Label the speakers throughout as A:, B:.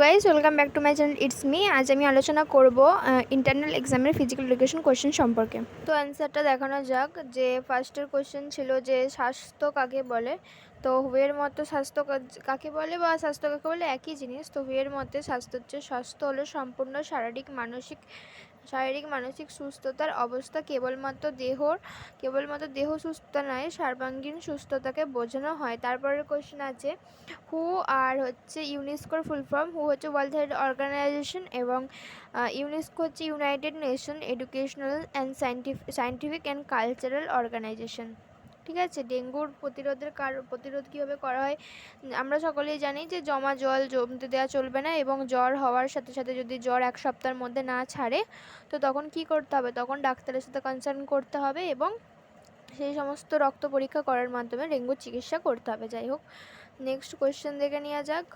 A: Guys, welcome back to my channel. It's me. আজ আমি আলোচনা করব ইন্টারনাল এক্সামের ফিজিক্যাল এডুকেশন কোশ্চেন সম্পর্কে। তো অ্যান্সারটা দেখানো যাক। যে ফার্স্টের কোশ্চেন ছিল যে স্বাস্থ্য কাকে বলে। তো হুয়ের মতে স্বাস্থ্য কাকে বলে বা স্বাস্থ্য কাকে বলে একই জিনিস। তো হুয়ের মতে স্বাস্থ্য হলো সম্পূর্ণ শারীরিক মানসিক সুস্থতার অবস্থা। কেবলমাত্র দেহ সুস্থতা নয়, সর্বাঙ্গীন সুস্থতাকে বোঝানো হয়। তারপরের কোশ্চেন আছে হু আর হচ্ছে ইউনেস্কোর ফুল ফর্ম। হু হচ্ছে ওয়ার্ল্ড হেলথ অর্গানাইজেশন এবং ইউনেস্কো হচ্ছে united nation educational and scientific and cultural organization. ঠিক আছে। ডেঙ্গুর প্রতিরোধ কীভাবে করা হয়? আমরা সকলেই জানি যে জমা জল জমতে দেওয়া চলবে না, এবং জ্বর হওয়ার সাথে সাথে যদি জ্বর এক সপ্তাহের মধ্যে না ছাড়ে তো তখন কি করতে হবে? তখন ডাক্তারের সাথে কনসার্ন করতে হবে এবং সেই সমস্ত রক্ত পরীক্ষা করার মাধ্যমে ডেঙ্গুর চিকিৎসা করতে হবে। যাই হোক, নেক্সট কোয়েশ্চেন দেখে নেওয়া যাক।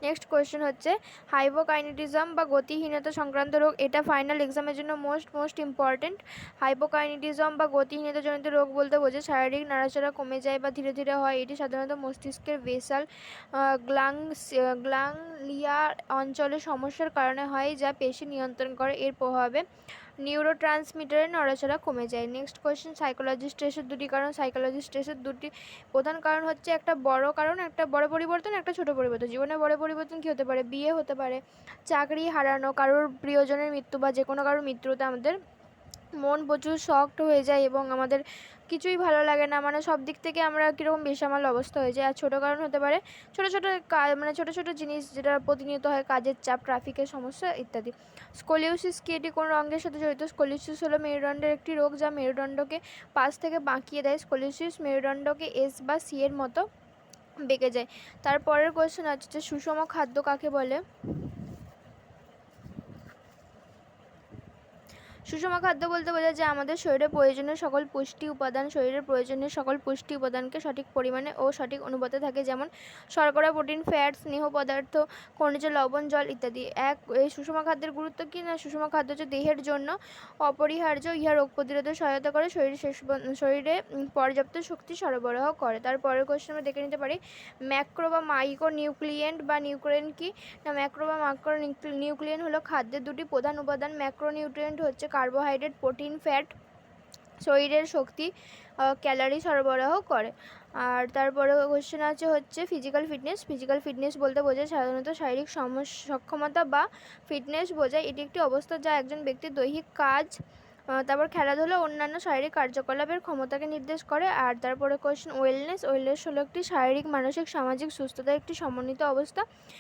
A: নেক্সট কোয়েশ্চেন হচ্ছে হাইপোকাইনেটিজম বা গতিহীনতা সংক্রান্ত রোগ। এটা ফাইনাল এক্সামের জন্য মোস্ট ইম্পর্টেন্ট। হাইপোকাইনেটিজম বা গতিহীনতাজনিত রোগ বলতে বোঝে শারীরিক নাড়াচাড়া কমে যায় বা ধীরে ধীরে হয়। এটি সাধারণত মস্তিষ্কের বেসাল গ্যাংলিয়া অঞ্চলে সমস্যার কারণে হয়, যা পেশি নিয়ন্ত্রণ করে। এর প্রভাবে নিউরোট্রান্সমিটারের নড়াচড়া কমে যায়। নেক্সট কোয়েশ্চেন সাইকোলজি স্ট্রেসের দুটি কারণ। সাইকোলজি স্ট্রেসের দুটি প্রধান কারণ হচ্ছে একটা বড় কারণ, একটা বড় পরিবর্তন, একটা ছোট পরিবর্তন। জীবনে বড় পরিবর্তন কী হতে পারে? বিয়ে হতে পারে, চাকরি হারানো, কারোর প্রিয়জনের মৃত্যু বা যে কোনো কারোর মৃত্যুতে আমাদের মন প্রচুর শকড হয়ে যায় এবং আমাদের কিছুই ভালো লাগে না, মানে সব দিক থেকে আমরা কীরকম বেসামাল অবস্থা হয়ে যায়। আর ছোটো কারণ হতে পারে ছোটো ছোটো কাজ, মানে ছোটো ছোটো জিনিস যেটা প্রতিনিয়ত হয়, কাজের চাপ, ট্রাফিকের সমস্যা ইত্যাদি। স্কোলিওসিস কি? এটি কোন অঙ্গের সাথে জড়িত? স্কোলিওসিস হলো মেরুদণ্ডের একটি রোগ যা মেরুদণ্ডকে পাশ থেকে বাঁকিয়ে দেয়। স্কোলিওসিস মেরুদণ্ডকে এস বা সি এর মতো বেঁকে যায়। তারপরের কোয়েশ্চেন হচ্ছে সুষম খাদ্য কাকে বলে? সুষম খাদ্য বলতে বোঝায় যে আমাদের শরীরের প্রয়োজনীয় সকল পুষ্টি উপাদানকে সঠিক পরিমাণে ও সঠিক অনুপাতে থাকে, যেমন শর্করা, প্রোটিন, ফ্যাট, স্নেহ পদার্থ, খনিজ লবণ, জল ইত্যাদি। এই সুষম খাদ্যের গুরুত্ব কি? না, সুষম খাদ্য হচ্ছে দেহের জন্য অপরিহার্য। ইহা রোগ প্রতিরোধে সহায়তা করে, শরীরে পর্যাপ্ত শক্তি সরবরাহ করে। তারপরের কোয়েশ্চেন আমরা দেখে নিতে পারি ম্যাক্রো বা মাইক্রো নিউক্লিয়েন্ট বা নিউক্লিয়েন্ট কি? না, ম্যাক্রো বা মাইক্রো নিউক্লিয়েন্ট হলো খাদ্যের দুটি প্রধান উপাদান। ম্যাক্রো নিউট্রিয়েন্ট হচ্ছে কার্বোহাইড্রেট, প্রোটিন, ফ্যাট, শরীরের শক্তি, ক্যালোরি সরবরাহ করে। আর তারপরে কোয়েশ্চেন হচ্ছে ফিজিক্যাল ফিটনেস বলতে বোঝায় সাধারণত শারীরিক সক্ষমতা বা ফিটনেস বোঝায়। এটি একটি অবস্থা যা একজন ব্যক্তির দৈহিক কাজ, তারপর খেলাধুলা, অন্যান্য শারীরিক কার্যকলাপের ক্ষমতাকে নির্দেশ করে। আর তারপরে কোয়েশ্চেন ওয়েলনেস হলো একটি শারীরিক, মানসিক, সামাজিক সুস্থতার একটি সমন্বিত অবস্থা।